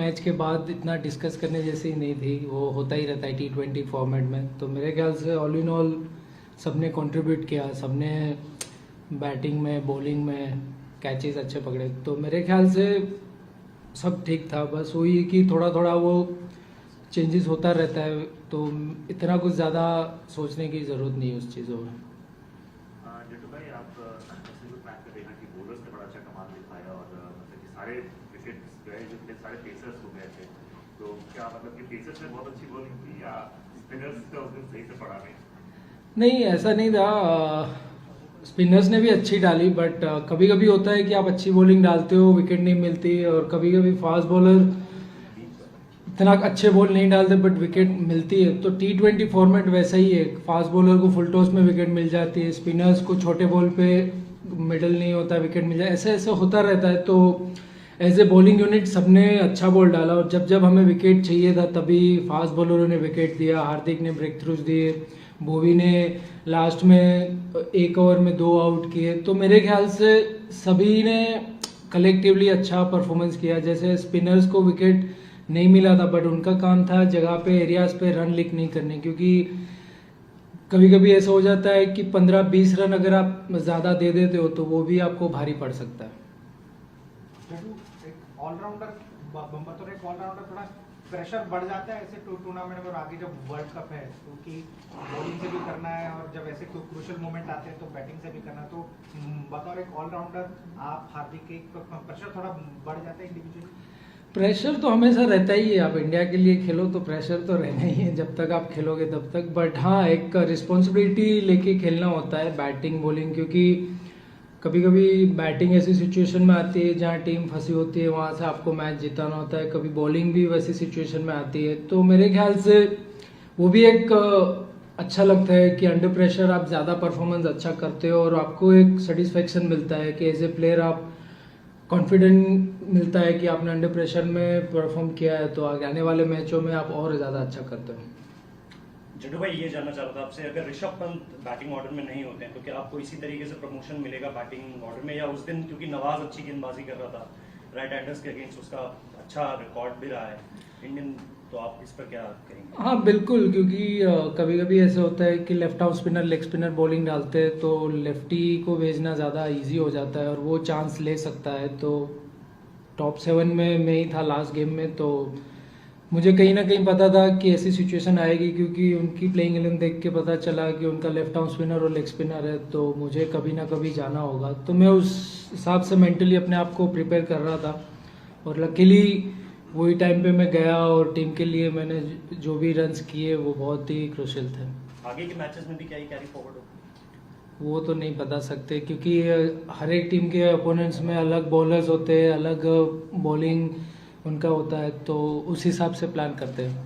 Match के बाद इतना डिस्कस करने जैसी नहीं थी, वो होता ही रहता है T20 फॉर्मेट में। तो मेरे ख्याल से ऑल इन ऑल सबने कंट्रीब्यूट किया, सबने बैटिंग में बॉलिंग में कैचेस अच्छे पकड़े, तो मेरे ख्याल से सब ठीक था। बस वही कि थोड़ा थोड़ा वो चेंजेस होता रहता है, तो इतना कुछ ज़्यादा सोचने की ज़रूरत नहीं है उस चीज़ों में। जट्टू भाई, आप सिंगल मैच में देखा कि बॉलर्स ने बड़ा अच्छा कमाल दिखाया और मतलब कि सारे विकेट्स गए जो थे सारे पेसर्स हो गए थे, तो क्या मतलब कि पेसर्स ने बहुत अच्छी बॉलिंग की या स्पिनर्स का उस दिन सही से पड़ा नहीं, ऐसा नहीं था। स्पिनर्स ने भी अच्छी डाली, बट कभी कभी होता है कि आप अच्छी बॉलिंग डालते हो, विकेट नहीं मिलती, और कभी कभी फास्ट बॉलर इतना अच्छे बॉल नहीं डालते बट विकेट मिलती है। तो T20 फॉर्मेट वैसा ही है, फास्ट बॉलर को फुल टॉस में विकेट मिल जाती है, स्पिनर्स को छोटे बॉल पे मिडल नहीं होता विकेट मिल जाए, ऐसे ऐसे होता रहता है। तो एज ए बॉलिंग यूनिट सबने अच्छा बॉल डाला, और जब जब हमें विकेट चाहिए था तभी फास्ट बॉलरों ने विकेट दिया, हार्दिक ने ब्रेक थ्रूज दिए, बोवी ने लास्ट में एक ओवर में 2 आउट किए। तो मेरे ख्याल से सभी ने कलेक्टिवली अच्छा परफॉर्मेंस किया। जैसे स्पिनर्स को विकेट नहीं मिला था, बट उनका काम था जगह पे एरियाज पे रन लीक नहीं करने, क्योंकि कभी कभी ऐसा हो जाता है कि 15-20 रन अगर आप ज़्यादा दे देते हो तो वो भी आपको भारी पड़ सकता है। एक ऑलराउंडर बतौर एक ऑलराउंडर थोड़ा प्रेशर बढ़ जाता है ऐसे टूर्नामेंट में, और आगे जब वर्ल्ड कप है क्योंकि बॉलिंग से भी करना है और जब ऐसे क्रूशियल मोमेंट आते हैं तो बैटिंग से भी करना है, तो बतौर एक ऑलराउंडर आप हार्दिक के प्रेशर थोड़ा बढ़ जाता है इंडिविजुअली? प्रेशर तो हमेशा रहता ही है, आप इंडिया के लिए खेलो तो प्रेशर तो रहना ही है जब तक आप खेलोगे तब तक। बट हाँ, एक रिस्पॉन्सिबिलिटी लेके खेलना होता है बैटिंग बॉलिंग, क्योंकि कभी कभी बैटिंग ऐसी सिचुएशन में आती है जहाँ टीम फंसी होती है, वहाँ से आपको मैच जिताना होता है। कभी बॉलिंग भी वैसी सिचुएशन में आती है, तो मेरे ख्याल से वो भी एक अच्छा लगता है कि अंडर प्रेशर आप ज़्यादा परफॉर्मेंस अच्छा करते हो, और आपको एक सेटिस्फेक्शन मिलता है कि एज ए प्लेयर आप कॉन्फिडेंट मिलता है कि आपने अंडर प्रेशर में परफॉर्म किया है, तो आगे आने वाले मैचों में आप और ज़्यादा अच्छा करते हो। जड्डू भाई, ये जानना चाह रहा था आपसे, अगर ऋषभ पंत बैटिंग ऑर्डर में नहीं होते हैं तो क्या आपको इसी तरीके से प्रमोशन मिलेगा बैटिंग ऑर्डर में, या उस दिन क्योंकि नवाज अच्छी गेंदबाजी कर रहा था राइट हैंडर्स के अगेंस्ट, उसका अच्छा रिकॉर्ड भी रहा है इंडियन, तो आप इस पर क्या करेंगे? हाँ बिल्कुल, क्योंकि कभी कभी ऐसे होता है कि left arm spinner leg spinner bowling डालते हैं तो लेफ्टी को भेजना ज़्यादा इजी हो जाता है और वो चांस ले सकता है। तो टॉप 7 में मैं ही था लास्ट गेम में, तो मुझे कहीं ना कहीं पता था कि ऐसी सिचुएशन आएगी, क्योंकि उनकी प्लेइंग 11 देख के पता चला कि उनका लेफ्ट आर्म स्पिनर और लेग स्पिनर है, तो मुझे कभी ना कभी जाना होगा। तो मैं उस हिसाब से मेंटली अपने आप को प्रिपेयर कर रहा था, और लकीली वही टाइम पे मैं गया और टीम के लिए मैंने जो भी रन्स किए वो बहुत ही क्रूशियल थे। आगे के मैचेस में भी क्या ही कैरी फॉरवर्ड हो? वो तो नहीं बता सकते, क्योंकि हर एक टीम के अपोनेंट्स में अलग बॉलर्स होते हैं, अलग बॉलिंग उनका होता है, तो उस हिसाब से प्लान करते हैं।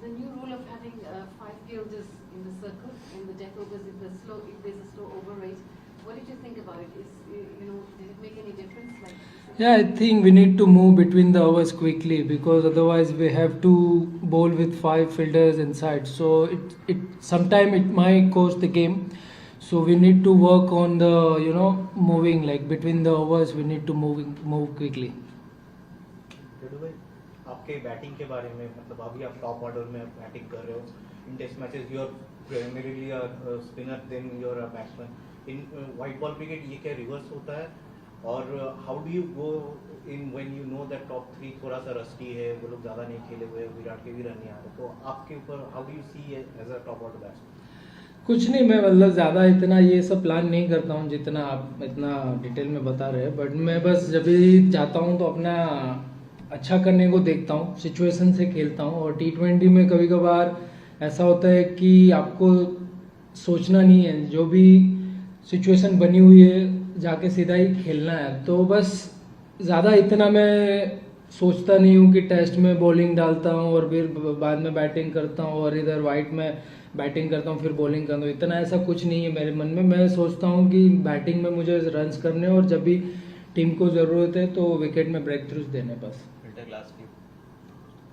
The new rule of having 5 fielders in the circle in the death overs, if there's a slow over rate, what did you think about it? Did it make any difference? Yeah, I think we need to move between the overs quickly, because otherwise we have to bowl with 5 fielders inside. So it sometime it might cost the game. So we need to work on the moving, like between the overs we need to move quickly. भाई, आपके batting के बारे में, मतलब अभी आप top order में batting कर रहे हो, in test matches you are primarily a spinner, then you are a batsman. In white ball cricket ये क्या रिवर्स होता है, और how do you go in when you know that top 3 थोड़ा सा रस्टी है, वो लोग ज़्यादा नहीं खेले हुए, विराट के भी रन नहीं आ रहे, तो आपके ऊपर how do you see as a top order batsman? कुछ नहीं, मैं मतलब ज़्यादा इतना ये सब प्लान नहीं करता हूँ जितना आप इतना डिटेल में बता रहे हैं, बट मैं बस जब भी जाता हूँ तो अपना अच्छा करने को देखता हूँ, सिचुएशन से खेलता हूँ। और T20 में कभी कभार ऐसा होता है कि आपको सोचना नहीं है, जो भी सिचुएशन बनी हुई है जाके सीधा ही खेलना है। तो बस ज़्यादा इतना मैं सोचता नहीं हूँ कि टेस्ट में बॉलिंग डालता हूँ और फिर बाद में बैटिंग करता हूँ, और इधर वाइट में बैटिंग करता हूँ फिर बॉलिंग करता हूँ, इतना ऐसा कुछ नहीं है मेरे मन में। मैं सोचता हूँ कि बैटिंग में मुझे रन्स करने, और जब भी टीम को ज़रूरत है तो विकेट में ब्रेक थ्रूज देने बस।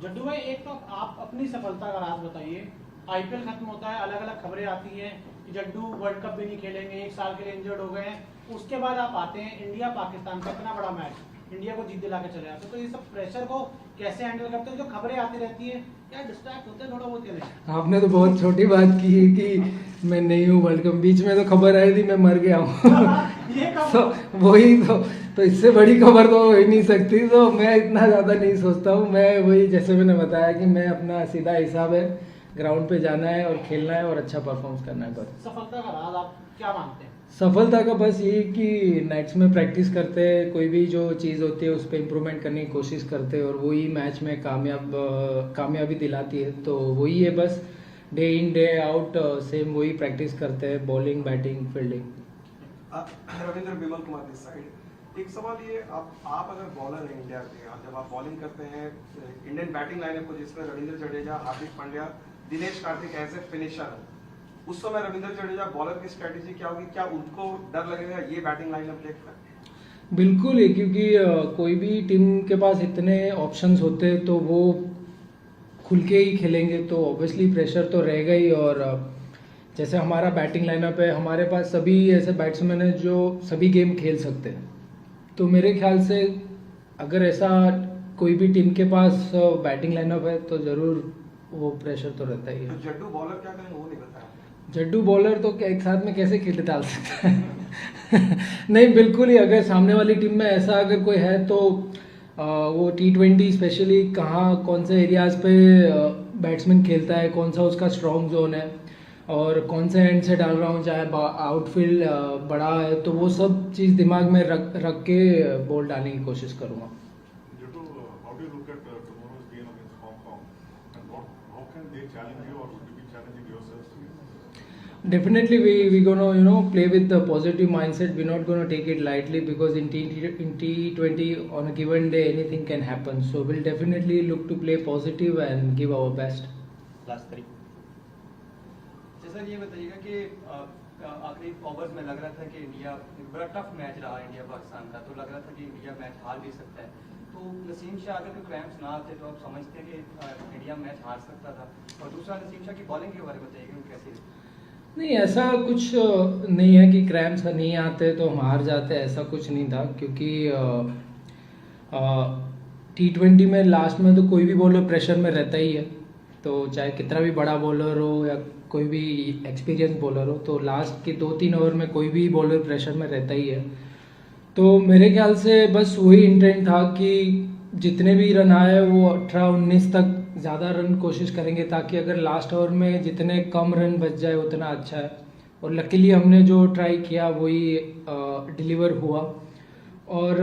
जड्डू भाई, एक तो आप अपनी सफलता का राज बताइए। आईपीएल खत्म होता है, अलग अलग खबरें आती हैं कि जड्डू वर्ल्ड कप भी नहीं खेलेंगे, 1 साल के लिए इंजर्ड हो गए हैं। उसके बाद आप आते हैं इंडिया पाकिस्तान का इतना बड़ा मैच, इंडिया को जीत दिला के चले आते हो। तो ये सब प्रेशर को कैसे हैंडल करते हो? जो खबरें आती रहती है क्या डिस्ट्रैक्ट होते हैं थोड़ा बहुत के लिए? आपने तो बहुत छोटी बात की है कि मैं नहीं हूँ वर्ल्ड कप, बीच में तो खबर आई थी मैं मर गया हूँ ये कब? तो वही तो इससे बड़ी खबर तो हो ही नहीं सकती, तो मैं इतना ज़्यादा नहीं सोचता हूँ। मैं वही जैसे मैंने बताया कि मैं अपना सीधा हिसाब है, ग्राउंड पे जाना है और खेलना है और अच्छा परफॉर्मेंस करना है बस। सफलता का राज आप क्या मानते हैं? सफलता का बस ये कि नाइट्स में प्रैक्टिस करते हैं, कोई भी जो चीज़ होती है उस पर इम्प्रूवमेंट करने की कोशिश करते हैं और वही मैच में कामयाबी दिलाती है। तो वही है बस, day in day out same वही प्रैक्टिस करते हैं, bowling batting fielding. Ravindra Bimal Kumar this side. एक सवाल ये, आप अगर बॉलर हैं इंडिया के, जब आप बॉलिंग करते हैं इंडियन बैटिंग लाइनअप को जिसमें Ravindra Jadeja, Hardik Pandya, Dinesh Karthik as a finisher, उस समय रविंद्र जडेजा बॉलर की स्ट्रेटेजी क्या होगी? क्या उनको डर लगेगा ये बैटिंग लाइनअप देखकर? बिल्कुल है, क्योंकि कोई भी टीम के पास इतने ऑप्शंस होते हैं तो वो खुल के ही खेलेंगे, तो ऑब्वियसली प्रेशर तो रहेगा ही। और जैसे हमारा बैटिंग लाइनअप है, हमारे पास सभी ऐसे बैट्समैन हैं जो सभी गेम खेल सकते हैं, तो मेरे ख्याल से अगर ऐसा कोई भी टीम के पास बैटिंग लाइनअप है तो ज़रूर वो प्रेशर तो रहता ही है। तो जड्डू बॉलर क्या करेंगे वो नहीं बताया? जड्डू बॉलर तो क्या एक साथ में कैसे खेल डाल सकता है नहीं बिल्कुल ही, अगर सामने वाली टीम में ऐसा अगर कोई है तो वो T20 स्पेशली कहाँ कौन से एरियाज पे बैट्समैन खेलता है, कौन सा उसका स्ट्रॉन्ग जोन है और कौन से एंड से डाल रहा हूँ, चाहे आउटफील्ड बड़ा है, तो वो सब चीज़ दिमाग में रख के बॉल डालने की कोशिश करूँगा। How do you look at tomorrow's game against Hong Kong, and how can they challenge you, or would you be challenging yourselves to win? Definitely we gonna play with the positive mindset. We're not gonna take it lightly because in T20 on a given day anything can happen. So we'll definitely look to play positive and give our best. Last 3 sir ये बताइएगा कि आखिरी overs में लग रहा था कि India बड़ा टफ मैच रहा इंडिया पाकिस्तान का, तो लग रहा था कि इंडिया मैच हार भी सकता है। तो नसीम शाह अगर कोई क्रैम्प्स ना आते तो आप समझते हैं कि इंडिया मैच हार सकता था? और दूसरा नसीम शाह की बॉलिंग के बारे में बताइएगा वो कैसी है? नहीं, ऐसा कुछ नहीं है कि क्रैम्प्स नहीं आते तो हम हार जाते, ऐसा कुछ नहीं था। क्योंकि T20 में लास्ट में तो कोई भी बॉलर प्रेशर में रहता ही है, तो चाहे कितना भी बड़ा बॉलर हो या कोई भी एक्सपीरियंस बॉलर हो, तो लास्ट के 2-3 ओवर में कोई भी बॉलर प्रेशर में रहता ही है। तो मेरे ख्याल से बस वही इंटेंट था कि जितने भी रन आए वो 18-19 तक ज़्यादा रन कोशिश करेंगे, ताकि अगर लास्ट ओवर में जितने कम रन बच जाए उतना अच्छा है। और लकीली हमने जो ट्राई किया वही डिलीवर हुआ। और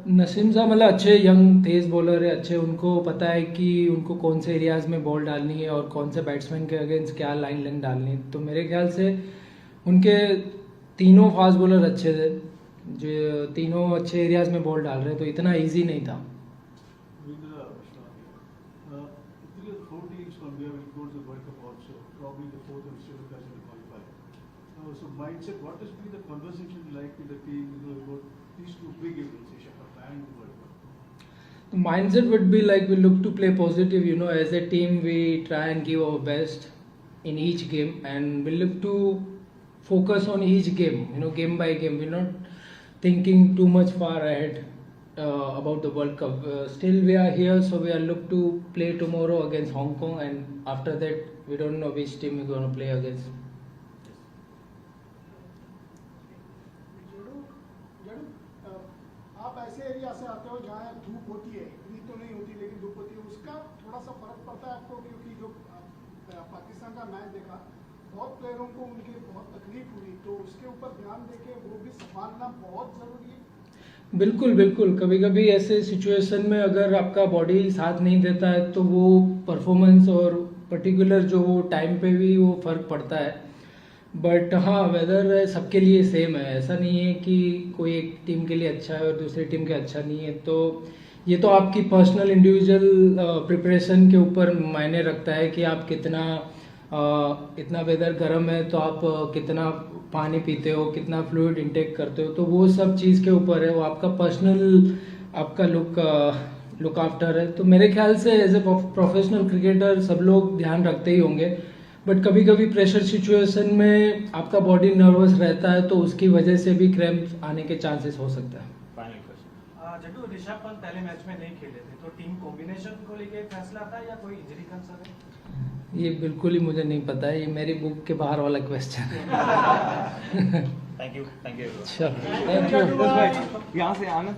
नसीम साहब मतलब अच्छे यंग तेज़ बॉलर है, अच्छे, उनको पता है कि उनको कौन से एरियाज़ में बॉल डालनी है और कौन से बैट्समैन के अगेंस्ट क्या लाइन डालनी है। तो मेरे ख्याल से उनके तीनों फास्ट बॉलर अच्छे थे, जो तीनों अच्छे एरियाज़ में बॉल डाल रहे, तो इतना ईजी नहीं था। So mindset, what has been the conversation like with the team, about these two big events, Asia Cup and World Cup? The mindset would be like we look to play positive, as a team we try and give our best in each game, and we look to focus on each game, game by game. We're not thinking too much far ahead about the World Cup. Still we are here, so we are look to play tomorrow against Hong Kong, and after that we don't know which team we're going to play against. आप ऐसे area से आते हो जहाँ धूप होती है, इतनी तो नहीं होती लेकिन धूप होती है, उसका थोड़ा सा फर्क पड़ता है आपको? क्योंकि जो पाकिस्तान का मैच देखा, बहुत प्लेयरों को उनकी बहुत तकलीफ हुई, तो उसके ऊपर ध्यान देके वो भी संभालना बहुत ज़रूरी है। बिल्कुल बिल्कुल, कभी कभी ऐसे सिचुएशन में अगर आपका बॉडी साथ नहीं देता है तो वो परफॉर्मेंस और पर्टिकुलर जो वो टाइम पे भी वो फ़र्क पड़ता है। बट हाँ, वेदर सबके लिए सेम है, ऐसा नहीं है कि कोई एक टीम के लिए अच्छा है और दूसरी टीम के अच्छा नहीं है। तो ये तो आपकी पर्सनल इंडिविजुअल प्रिपरेशन के ऊपर मायने रखता है कि आप कितना इतना वेदर गर्म है तो आप कितना पानी पीते हो, कितना फ्लूइड इंटेक करते हो, तो वो सब चीज़ के ऊपर है, वो आपका पर्सनल आपका लुक आफ्टर है। तो मेरे ख्याल से एज ए प्रोफेशनल क्रिकेटर सब लोग ध्यान रखते ही होंगे, बट कभी कभी प्रेशर सिचुएशन में आपका बॉडी नर्वस रहता है, तो उसकी वजह से भी क्रैम्प आने के चांसेस हो सकता है। फाइनल क्वेश्चन, जड्डू ऋषभ पंत पहले मैच में नहीं खेले थे, तो टीम कॉम्बिनेशन को लेके फैसला था या कोई इंजरी कंसर्न है? ये बिल्कुल ही मुझे नहीं पता है, ये मेरी बुक के बाहर वाला क्वेश्चन है। थैंक यू चलो, थैंक यू। यहाँ से आना।